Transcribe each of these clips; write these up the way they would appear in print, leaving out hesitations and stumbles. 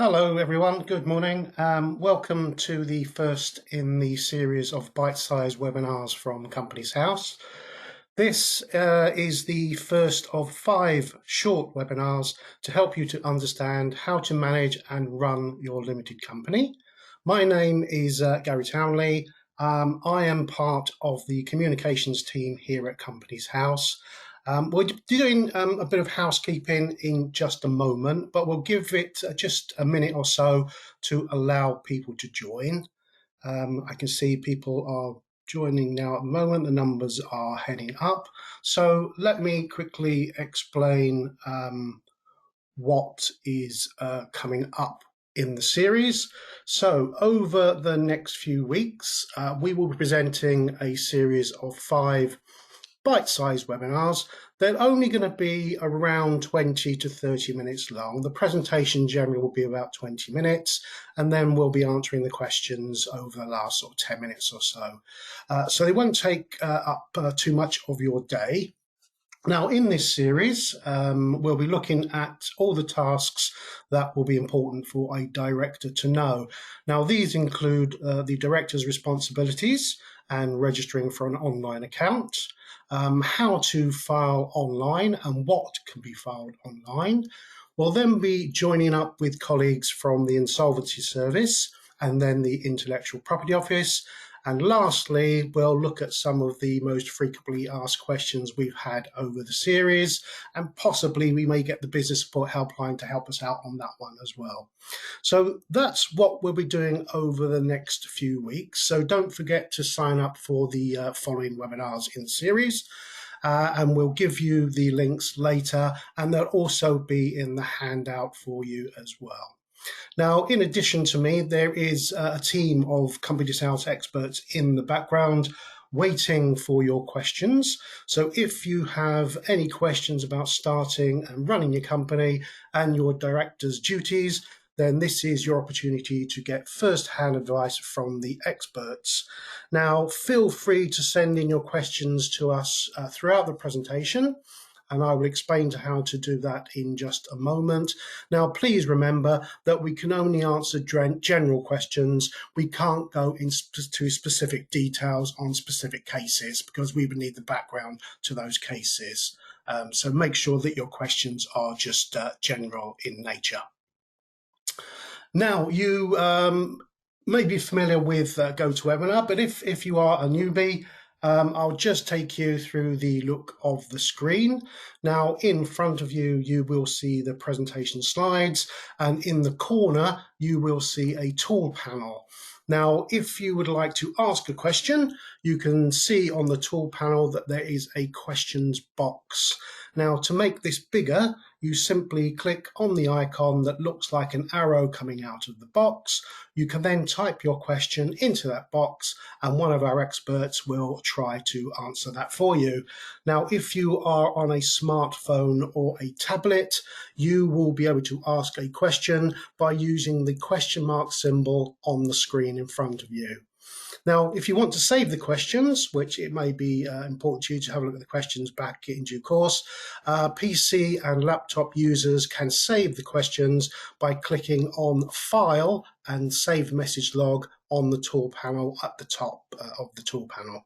Hello everyone, good morning. Welcome to the first in the series of bite-sized webinars from Companies House. This is the first of 5 short webinars to help you to understand how to manage and run your limited company. My name is Gary Townley. I am part of the communications team here at Companies House. We're doing a bit of housekeeping in just a moment, but we'll give it just a minute or so to allow people to join. I can see people are joining now at the moment. The numbers are heading up. So let me quickly explain what is coming up in the series. So over the next few weeks, we will be presenting a series of 5 bite-sized webinars. They're only going to be around 20 to 30 minutes long. The presentation generally will be about 20 minutes, and then we'll be answering the questions over the last sort of 10 minutes or so. So they won't take up too much of your day. Now, in this series, we'll be looking at all the tasks that will be important for a director to know. Now, these include the director's responsibilities and registering for an online account, how to file online and what can be filed online. We'll then be joining up with colleagues from the Insolvency Service and then the Intellectual Property Office. And lastly, we'll look at some of the most frequently asked questions we've had over the series, and possibly we may get the business support helpline to help us out on that one as well. So that's what we'll be doing over the next few weeks. So don't forget to sign up for the following webinars in the series. And we'll give you the links later, and they'll also be in the handout for you as well. Now, in addition to me, there is a team of Companies House experts in the background waiting for your questions. So if you have any questions about starting and running your company and your director's duties, then this is your opportunity to get first-hand advice from the experts. Now, feel free to send in your questions to us throughout the presentation, and I will explain how to do that in just a moment. Now, please remember that we can only answer general questions. We can't go into specific details on specific cases because we would need the background to those cases. So make sure that your questions are just general in nature. Now, you may be familiar with GoToWebinar, but if you are a newbie, I'll just take you through the look of the screen. Now, in front of you, you will see the presentation slides, and in the corner, you will see a tool panel. Now, if you would like to ask a question, you can see on the tool panel that there is a questions box. Now, to make this bigger, you simply click on the icon that looks like an arrow coming out of the box. You can then type your question into that box, and one of our experts will try to answer that for you. Now, if you are on a smartphone or a tablet, you will be able to ask a question by using the question mark symbol on the screen in front of you. Now, if you want to save the questions, which it may be important to you to have a look at the questions back in due course, PC and laptop users can save the questions by clicking on File and Save Message Log on the tool panel at the top of the tool panel.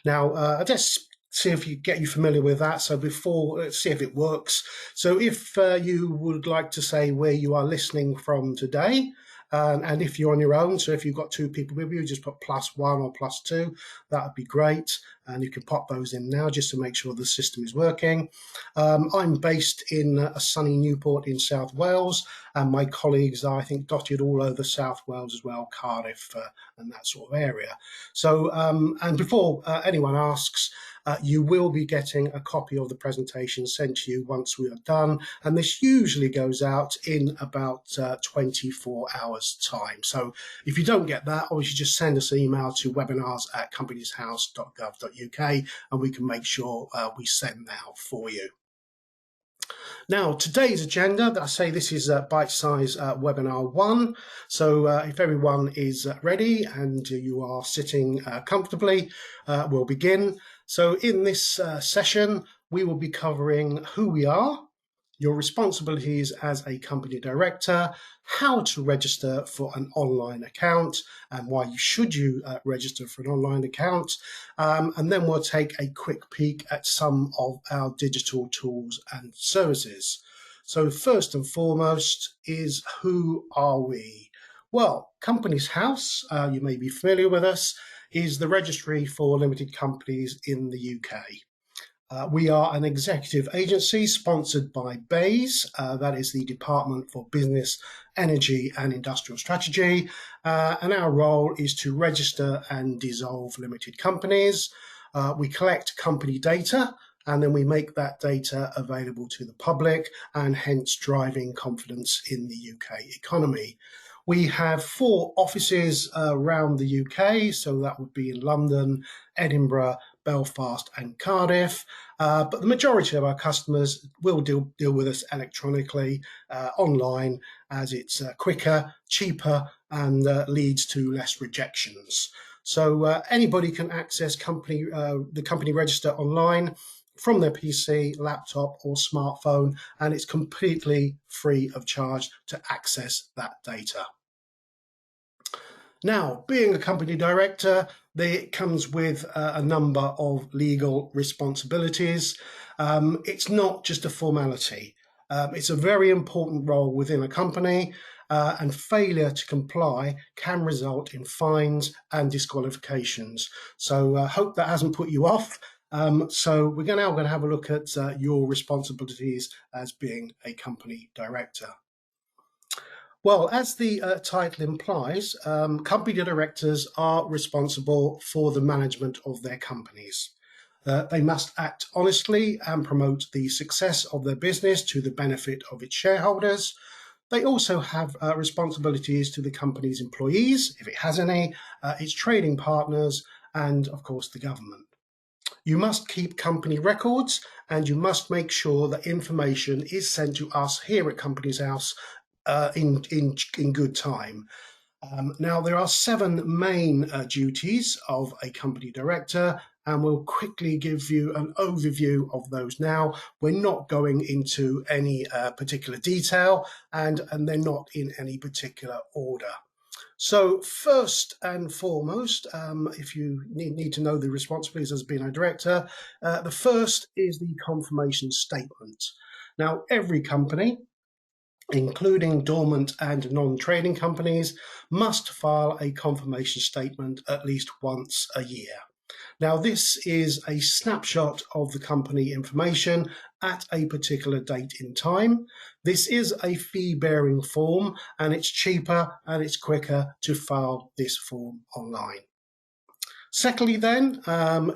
Now, I just see if you get you familiar with that. So let's see if it works. So if you would like to say where you are listening from today, and if you're on your own, so if you've got 2 people with you, just put +1 or +2, that would be great. And you can pop those in now just to make sure the system is working. I'm based in a sunny Newport in South Wales, and my colleagues are, I think, dotted all over South Wales as well, Cardiff and that sort of area. So, and before anyone asks, you will be getting a copy of the presentation sent to you once we are done, and this usually goes out in about 24 hours time. So if you don't get that, obviously just send us an email to webinars@companieshouse.gov.uk and we can make sure we send that out for you. Now, today's agenda, I say this is bite-size webinar 1. So if everyone is ready and you are sitting comfortably, we'll begin. So in this session, we will be covering who we are, your responsibilities as a company director, how to register for an online account and why you register for an online account, and then we'll take a quick peek at some of our digital tools and services. So first and foremost is, who are we? Well, Companies House, you may be familiar with us, is the registry for limited companies in the UK. We are an executive agency sponsored by BEIS, that is the Department for Business, Energy and Industrial Strategy, and our role is to register and dissolve limited companies. We collect company data and then we make that data available to the public, and hence driving confidence in the UK economy. We have 4 offices around the UK, so that would be in London, Edinburgh, Belfast and Cardiff, but the majority of our customers will deal with us electronically, online, as it's quicker, cheaper and leads to less rejections. So anybody can access the company register online from their PC, laptop or smartphone, and it's completely free of charge to access that data. Now, being a company director, it comes with a number of legal responsibilities. It's not just a formality. It's a very important role within a company, and failure to comply can result in fines and disqualifications. So I hope that hasn't put you off. So we're now going to have a look at your responsibilities as being a company director. Well, as the title implies, company directors are responsible for the management of their companies. They must act honestly and promote the success of their business to the benefit of its shareholders. They also have responsibilities to the company's employees, if it has any, its trading partners, and of course the government. You must keep company records, and you must make sure that information is sent to us here at Companies House in good time. Now, there are 7 main duties of a company director, and we'll quickly give you an overview of those now. We're not going into any particular detail, and they're not in any particular order. So first and foremost, if you need to know the responsibilities as being a director, the first is the confirmation statement. Now, every company, including dormant and non-trading companies, must file a confirmation statement at least once a year. Now, this is a snapshot of the company information at a particular date in time. This is a fee-bearing form, and it's cheaper and it's quicker to file this form online. Secondly then,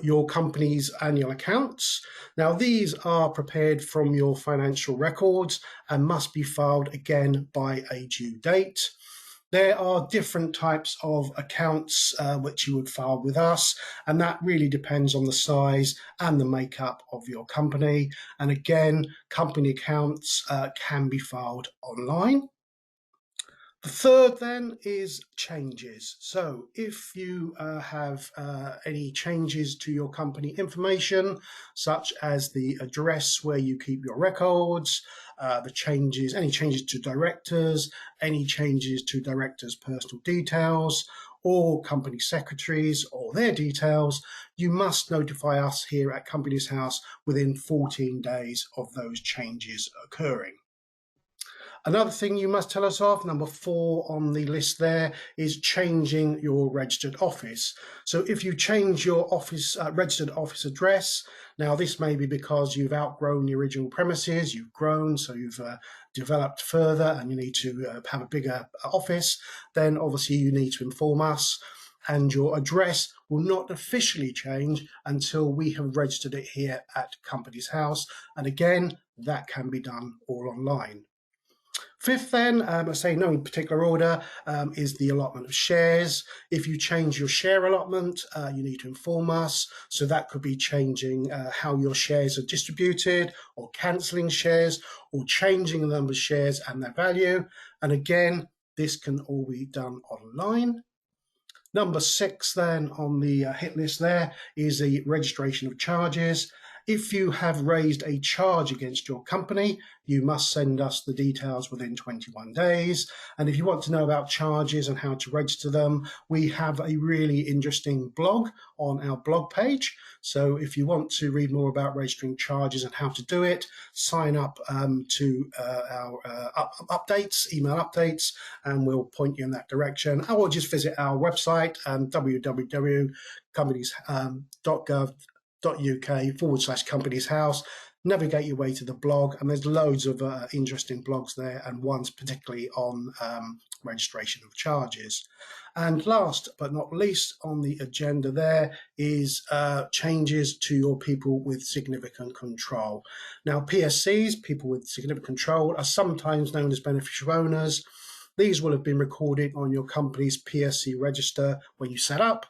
your company's annual accounts. Now, these are prepared from your financial records and must be filed again by a due date. There are different types of accounts which you would file with us, and that really depends on the size and the makeup of your company. And again, company accounts can be filed online. The third then is changes. So if you have any changes to your company information, such as the address where you keep your records, any changes to directors, any changes to directors' personal details, or company secretaries or their details, you must notify us here at Companies House within 14 days of those changes occurring. Another thing you must tell us of, number 4 on the list there, is changing your registered office. So if you change your registered office address, now this may be because you've outgrown the original premises, you've grown, so you've developed further and you need to have a bigger office, then obviously you need to inform us, and your address will not officially change until we have registered it here at Companies House. And again, that can be done all online. Fifth then, I say no in particular order, is the allotment of shares. If you change your share allotment, you need to inform us. So that could be changing how your shares are distributed, or cancelling shares, or changing the number of shares and their value. And again, this can all be done online. Number 6 then on the hit list there is the registration of charges. If you have raised a charge against your company, you must send us the details within 21 days. And if you want to know about charges and how to register them, we have a really interesting blog on our blog page. So if you want to read more about registering charges and how to do it, sign up to our updates, email updates, and we'll point you in that direction. Or just visit our website, www.companies.gov.uk/companies house. Navigate your way to the blog, and there's loads of interesting blogs there, and one's particularly on registration of charges. And last but not least on the agenda there is changes to your people with significant control. Now, PSCs, people with significant control, are sometimes known as beneficial owners. These will have been recorded on your company's PSC register when you set up,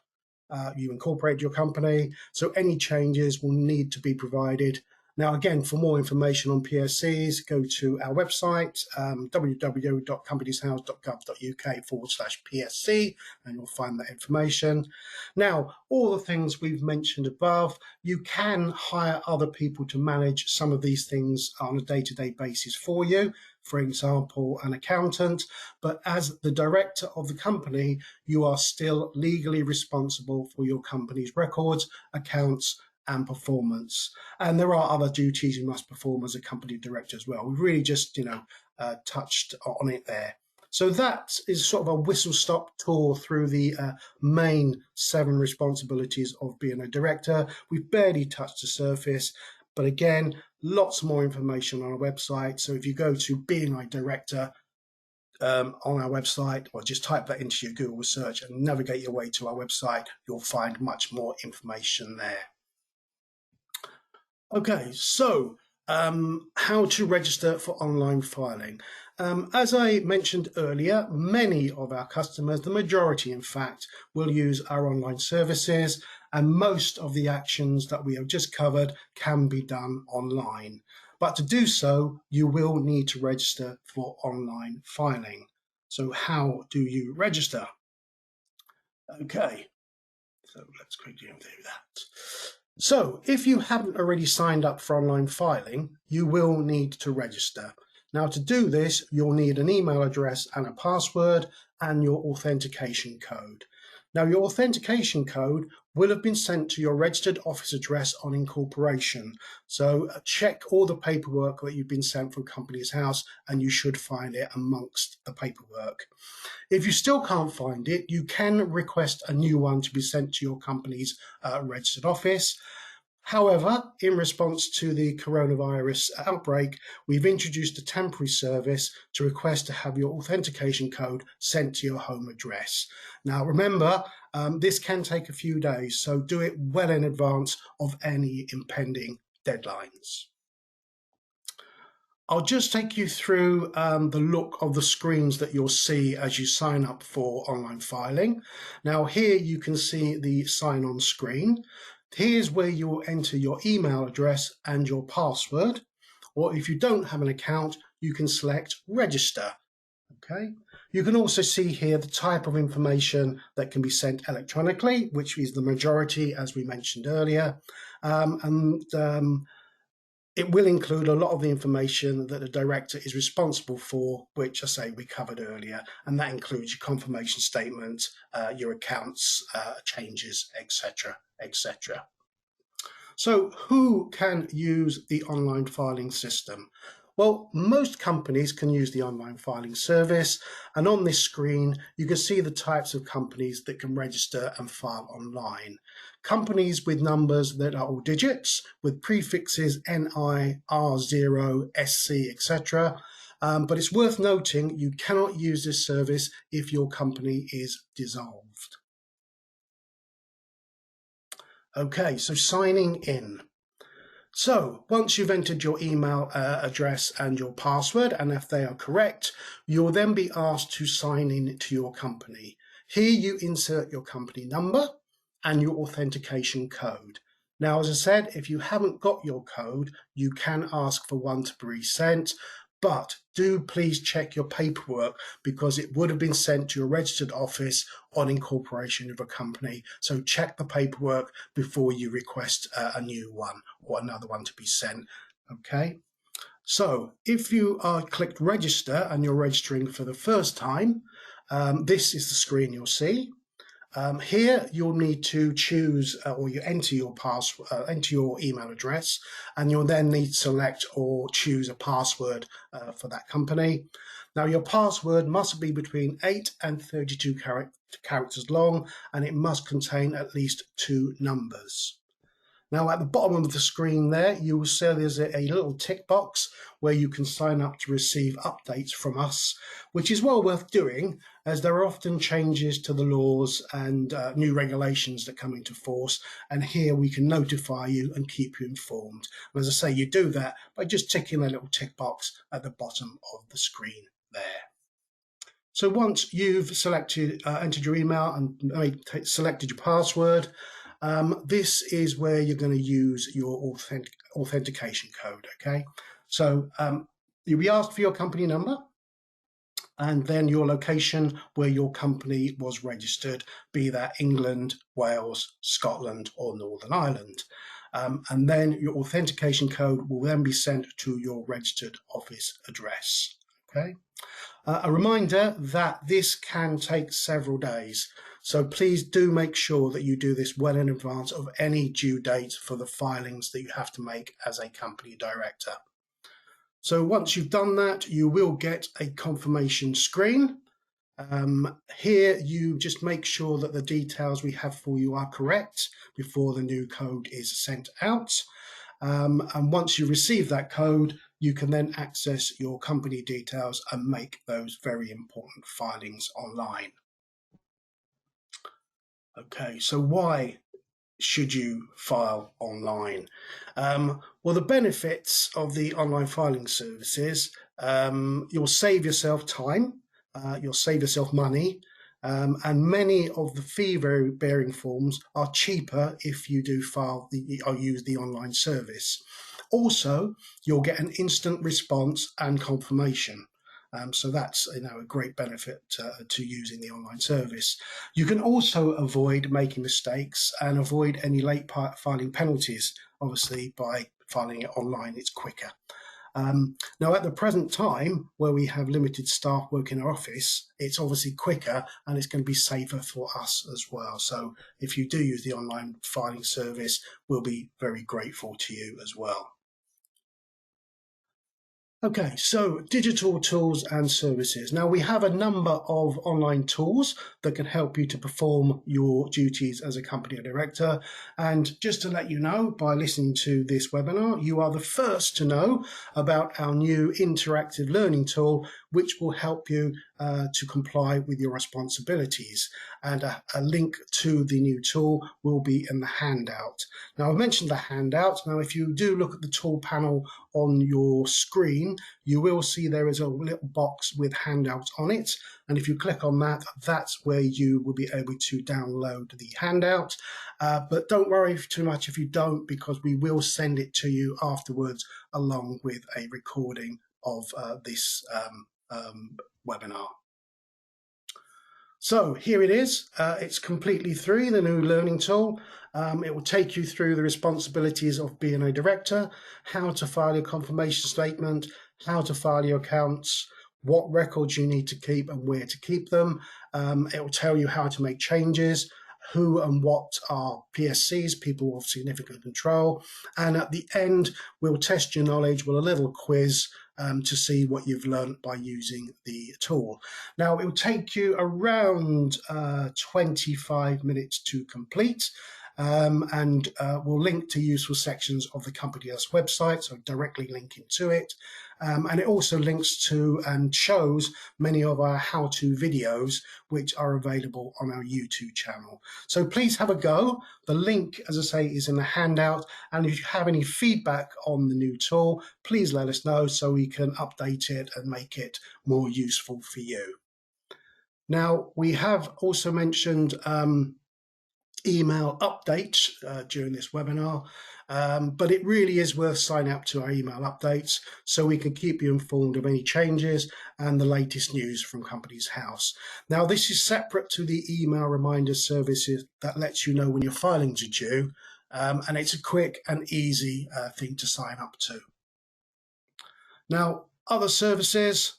you incorporate your company, so any changes will need to be provided. Now, again, for more information on PSCs, go to our website, www.companieshouse.gov.uk/PSC, and you'll find that information. Now, all the things we've mentioned above, you can hire other people to manage some of these things on a day-to-day basis for you, for example, an accountant, but as the director of the company, you are still legally responsible for your company's records, accounts, and performance. And there are other duties you must perform as a company director as well. We've really just, touched on it there. So that is sort of a whistle-stop tour through the main 7 responsibilities of being a director. We've barely touched the surface, but again, lots more information on our website. So if you go to Being a Director on our website, or just type that into your Google search and navigate your way to our website, you'll find much more information there. Okay, so how to register for online filing. As I mentioned earlier, many of our customers, the majority in fact, will use our online services, and most of the actions that we have just covered can be done online. But to do so, you will need to register for online filing. So how do you register? Okay, so let's quickly do that. So if you haven't already signed up for online filing, you will need to register. Now, to do this, you'll need an email address and a password and your authentication code. Now, your authentication code will have been sent to your registered office address on incorporation. So check all the paperwork that you've been sent from Companies House, and you should find it amongst the paperwork. If you still can't find it, you can request a new one to be sent to your company's registered office. However, in response to the coronavirus outbreak, we've introduced a temporary service to request to have your authentication code sent to your home address. Now, remember, this can take a few days, so do it well in advance of any impending deadlines. I'll just take you through the look of the screens that you'll see as you sign up for online filing. Now, here you can see the sign-on screen. Here's where you will enter your email address and your password, or if you don't have an account, you can select register. Okay. You can also see here the type of information that can be sent electronically, which is the majority, as we mentioned earlier, it will include a lot of the information that the director is responsible for, which I say we covered earlier, and that includes your confirmation statement, your accounts changes, etc., etc. So who can use the online filing system? Well, most companies can use the online filing service, and on this screen you can see the types of companies that can register and file online. Companies with numbers that are all digits, with prefixes NI, R0, SC, etc. But it's worth noting you cannot use this service if your company is dissolved. Okay, so signing in. So once you've entered your email address and your password, and if they are correct, you'll then be asked to sign in to your company. Here you insert your company number and your authentication code. Now, as I said, if you haven't got your code, you can ask for one to be sent, but do please check your paperwork because it would have been sent to your registered office on incorporation of a company. So check the paperwork before you request a new one or another one to be sent. Okay. So if you are clicked register and you're registering for the first time, this is the screen you'll see. Here you'll need to choose or you enter your password, enter your email address, and you'll then need to select or choose a password for that company. Now your password must be between 8 and 32 characters long, and it must contain at least 2 numbers. Now at the bottom of the screen there, you will see there's a little tick box where you can sign up to receive updates from us, which is well worth doing as there are often changes to the laws and new regulations that come into force. And here we can notify you and keep you informed. And as I say, you do that by just ticking the little tick box at the bottom of the screen there. So once you've selected, entered your email and selected your password, this is where you're going to use your authentication code, okay? So you'll be asked for your company number and then your location where your company was registered, be that England, Wales, Scotland, or Northern Ireland. And then your authentication code will then be sent to your registered office address, okay? A reminder that this can take several days, so please do make sure that you do this well in advance of any due date for the filings that you have to make as a company director. So once you've done that, you will get a confirmation screen. Here you just make sure that the details we have for you are correct before the new code is sent out. And once you receive that code, you can then access your company details and make those very important filings online. Okay, so why should you file online? Well, the benefits of the online filing services, you'll save yourself time, you'll save yourself money, and many of the fee-bearing forms are cheaper if you do file or use the online service. Also, you'll get an instant response and confirmation. So that's a great benefit to using the online service. You can also avoid making mistakes and avoid any late filing penalties. Obviously, by filing it online, it's quicker. Now, at the present time, where we have limited staff working in our office, it's obviously quicker and it's going to be safer for us as well. So if you do use the online filing service, we'll be very grateful to you as well. Okay, so digital tools and services. Now we have a number of online tools that can help you to perform your duties as a company director. And just to let you know, by listening to this webinar, you are the first to know about our new interactive learning tool, which will help you to comply with your responsibilities. And a link to the new tool will be in the handout. Now, I've mentioned the handout. Now, if you do look at the tool panel on your screen, you will see there is a little box with handouts on it. And if you click on that, that's where you will be able to download the handout. But don't worry too much if you don't, because we will send it to you afterwards along with a recording of this webinar. So here it is. It's completely through the new learning tool. It will take you through the responsibilities of being a director, how to file your confirmation statement, how to file your accounts, what records you need to keep and where to keep them. It will tell you how to make changes, who and what are PSCs, people of significant control. And at the end, we'll test your knowledge with a little quiz to see what you've learned by using the tool. Now, it will take you around 25 minutes to complete. And we'll link to useful sections of the company's website, so directly linking to it. And it also links to and shows many of our how-to videos, which are available on our YouTube channel. So please have a go. The link, as I say, is in the handout. And if you have any feedback on the new tool, please let us know so we can update it and make it more useful for you. Now, we have also mentioned email updates during this webinar. But it really is worth signing up to our email updates so we can keep you informed of any changes and the latest news from Companies House. Now, this is separate to the email reminder services that lets you know when your filings are due, and it's a quick and easy thing to sign up to. Now, other services,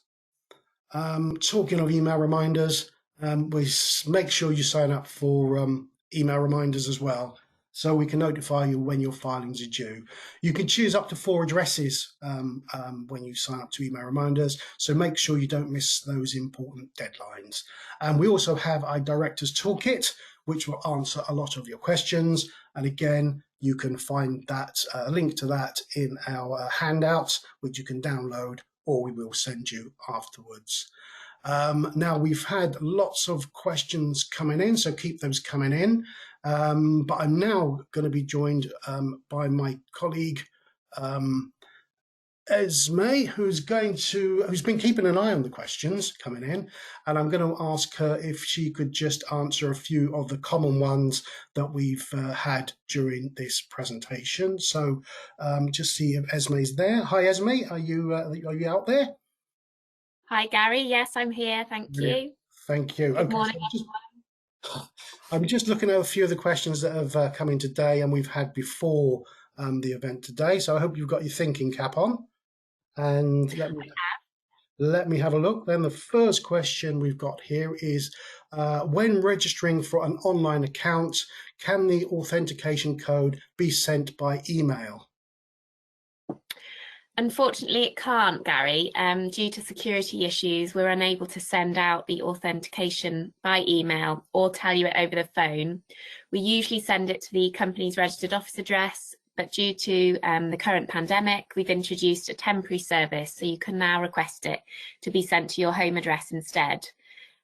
talking of email reminders, we make sure you sign up for email reminders as well, so we can notify you when your filings are due. You can choose up to 4 addresses when you sign up to email reminders, so make sure you don't miss those important deadlines. And we also have our Directors Toolkit, which will answer a lot of your questions. And again, you can find that link to that in our handouts, which you can download or we will send you afterwards. Now, we've had lots of questions coming in, so keep those coming in. But I'm now going to be joined by my colleague, Esme, who's been keeping an eye on the questions coming in, and I'm going to ask her if she could just answer a few of the common ones that we've had during this presentation. So just see if Esme's there. Hi, Esme, are you out there? Hi, Gary. Yes, I'm here. Thank you. Thank you. Good Okay, morning. I'm just looking at a few of the questions that have come in today and we've had before the event today. So I hope you've got your thinking cap on. And let me have a look. Then the first question we've got here is, when registering for an online account, can the authentication code be sent by email? Unfortunately, it can't, Gary. Due to security issues, we're unable to send out the authentication by email or tell you it over the phone. We usually send it to the company's registered office address, but due to the current pandemic, we've introduced a temporary service, so you can now request it to be sent to your home address instead.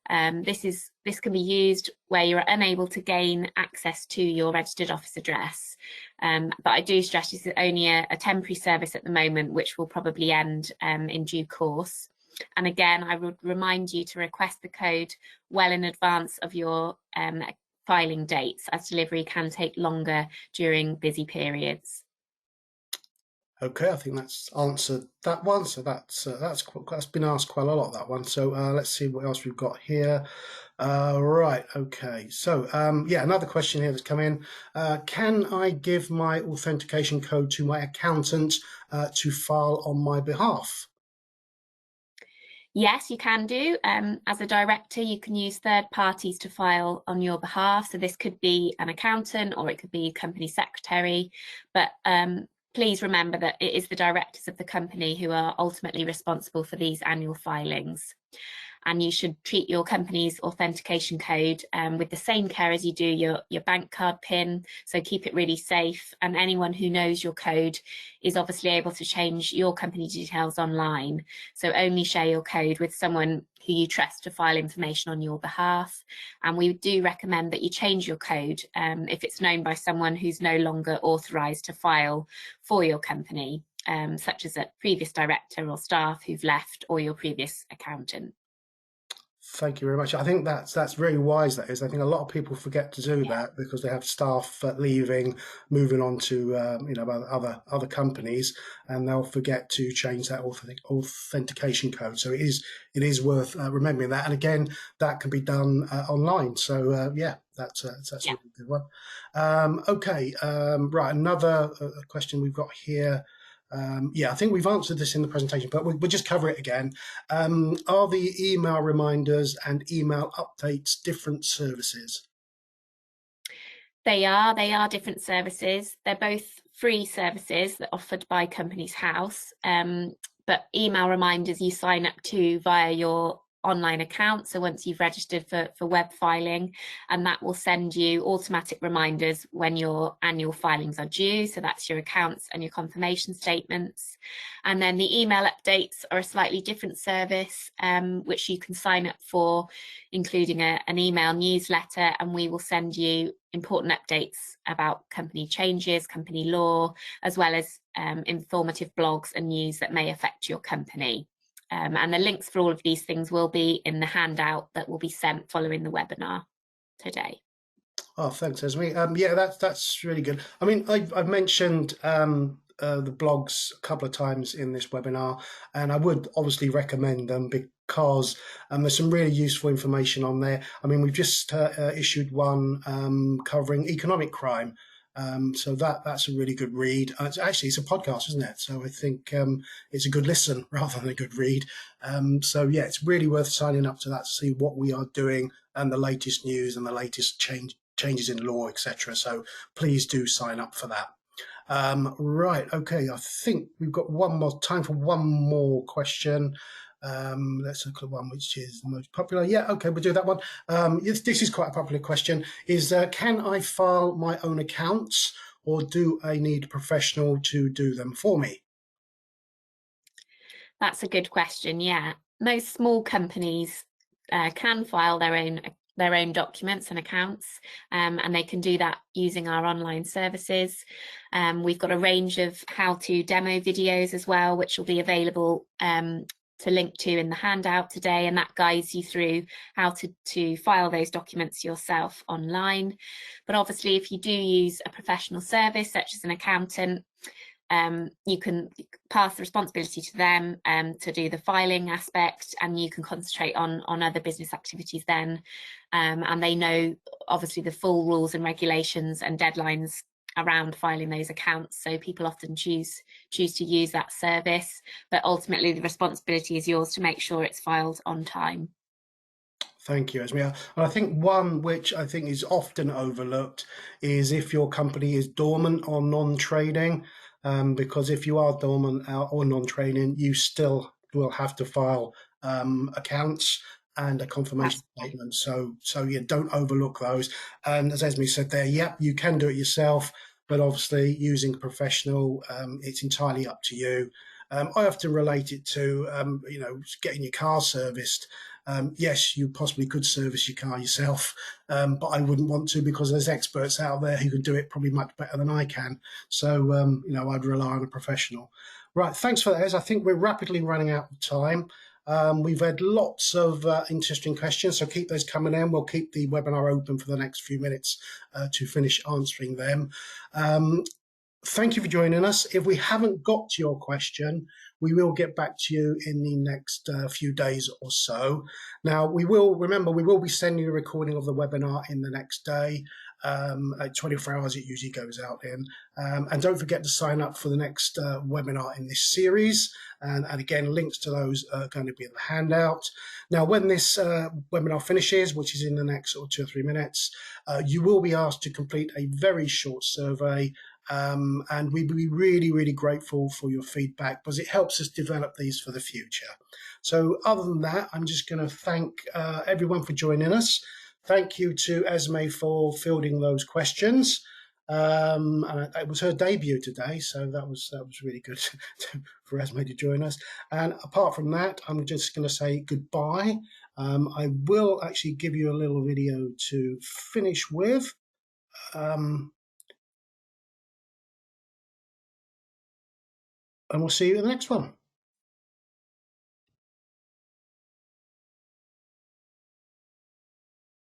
This can be used where you're unable to gain access to your registered office address. But I do stress this is only a temporary service at the moment, which will probably end in due course. And again, I would remind you to request the code well in advance of your filing dates, as delivery can take longer during busy periods. Okay, I think that's answered that one. So that's been asked quite a lot, that one. So let's see what else we've got here. Right, okay. So yeah, another question here that's come in. Can I give my authentication code to my accountant to file on my behalf? Yes, you can do. As a director, you can use third parties to file on your behalf. So this could be an accountant or it could be company secretary. But please remember that it is the directors of the company who are ultimately responsible for these annual filings. And you should treat your company's authentication code with the same care as you do your bank card PIN. So keep it really safe. And anyone who knows your code is obviously able to change your company details online. So only share your code with someone who you trust to file information on your behalf. And we do recommend that you change your code if it's known by someone who's no longer authorised to file for your company, such as a previous director or staff who've left, or your previous accountant. Thank you very much. I think that's very wise. That is. I think a lot of people forget to do that because they have staff leaving, moving on to other companies, and they'll forget to change that authentication code. So it is worth remembering that. And again, that can be done online. So yeah, that's a really good one. Okay, right. Another question we've got here. Yeah, I think we've answered this in the presentation, but we'll just cover it again. Are the email reminders and email updates different services? They are different services. They're both free services that are offered by Companies House. But email reminders you sign up to via your online account. So once you've registered for web filing, and that will send you automatic reminders when your annual filings are due. So that's your accounts and your confirmation statements. And then the email updates are a slightly different service, which you can sign up for, including an email newsletter, and we will send you important updates about company changes, company law, as well as informative blogs and news that may affect your company. And the links for all of these things will be in the handout that will be sent following the webinar today. Oh, thanks, Esme. Yeah, that's really good. I mean, I've mentioned the blogs a couple of times in this webinar, and I would obviously recommend them because there's some really useful information on there. I mean, we've just issued one covering economic crime. So that's a really good read. It's a podcast, isn't it? So I think it's a good listen rather than a good read. So yeah, it's really worth signing up to that to see what we are doing and the latest news and the latest changes in law, etc. So please do sign up for that. Right, okay, I think we've got one more time for one more question. Let's look at one which is the most popular. Yeah, okay, we'll do that one. This is quite a popular question. Is can I file my own accounts, or do I need a professional to do them for me? That's a good question. Yeah, most small companies can file their own documents and accounts, and they can do that using our online services. We've got a range of how-to demo videos as well, which will be available to link to in the handout today, and that guides you through how to file those documents yourself online. But obviously, if you do use a professional service such as an accountant, you can pass the responsibility to them to do the filing aspect, and you can concentrate on other business activities then. And they know obviously the full rules and regulations and deadlines around filing those accounts. So people often choose to use that service, but ultimately the responsibility is yours to make sure it's filed on time. Thank you, Esme. And I think one which I think is often overlooked is if your company is dormant or non-trading, because if you are dormant or non-trading, you still will have to file accounts and a confirmation statement. So yeah, don't overlook those. And as Esme said there, yeah, you can do it yourself, but obviously using a professional, it's entirely up to you. I often relate it to, getting your car serviced. Yes, you possibly could service your car yourself, but I wouldn't want to because there's experts out there who can do it probably much better than I can. So, I'd rely on a professional. Right, thanks for that, Ez. I think we're rapidly running out of time. We've had lots of interesting questions, so keep those coming in. We'll keep the webinar open for the next few minutes to finish answering them. Thank you for joining us. If we haven't got to your question, we will get back to you in the next few days or so. Now, we will be sending a recording of the webinar in the next day. At 24 hours, it usually goes out in. And don't forget to sign up for the next webinar in this series. And again, links to those are going to be in the handout. Now, when this webinar finishes, which is in the next sort of 2 or 3 minutes, you will be asked to complete a very short survey. And we'd be really, really grateful for your feedback because it helps us develop these for the future. So other than that, I'm just going to thank everyone for joining us. Thank you to Esme for fielding those questions. And it was her debut today, so that was really good for Esme to join us. And apart from that, I'm just going to say goodbye. I will actually give you a little video to finish with. And we'll see you in the next one.